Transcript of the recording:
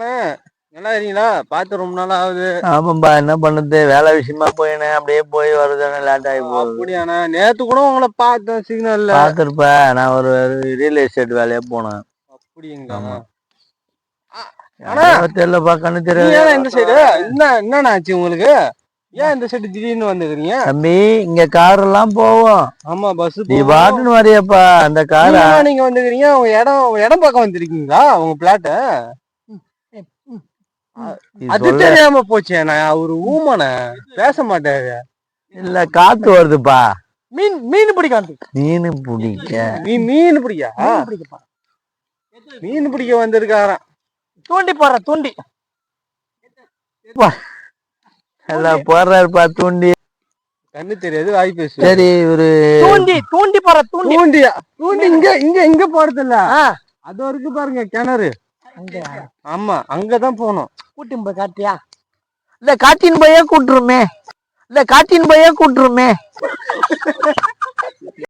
நல்லா இருக்கீங்களா? பார்த்து ரொம்ப நாள் ஆகுது. ஆமாம்பா, என்ன பண்ணுறது, வேலை விஷயமா போயினேன், அப்படியே போய் வருதுன்னு லேட் ஆகி போகுது. அப்படியாண்ணா? நேத்து கூட உங்களை பார்த்தேன் சிக்னல்ல. பார்த்துருப்ப, நான் ஒரு ரியல் எஸ்டேட் வேலையா போனேன். அப்படிங்களா? ஆமா. ஆனா தெரியலப்பா, கண்ணு நீ தெரியாது. ஏன் இந்த சைடு என்னண்ணா ஆச்சு உங்களுக்கு? ஏன் இந்த சைடு திடீர்னு வந்துக்கிறீங்க? தம்பி, இங்க கார் எல்லாம் போவோம். ஆமா, பஸ் நீ பாட்டுன்னு வரியப்பா அந்த கார. நீங்க வந்துக்கிறீங்க, உங்க இடம் பக்கம் வந்திருக்கீங்களா? உங்க பிளாட்ட அது தெரியாம போச்சு. நான் ஒரு ஊமன பேச மாட்டாரு. இல்ல, காத்து வருதுப்பா. மீன் பிடிக்காது. மீன் பிடிக்க மீன் பிடிக்கா மீன் பிடிக்க வந்திருக்காராம். தூண்டி போடுற தூண்டி எல்லாம் போடுறாருப்பா தூண்டி. கண்ணு தெரியாது, வாய் பேசு. சரி, ஒரு தூண்டி போற தூண்டியா? தூண்டி இங்க போறது இல்ல, அது இருக்கு பாருங்க கிணறு. ஆமா, அங்கதான் போனோம். கூட்டின் போய் காட்டியா? இல்ல, காட்டின் போயே கூட்டுருமே.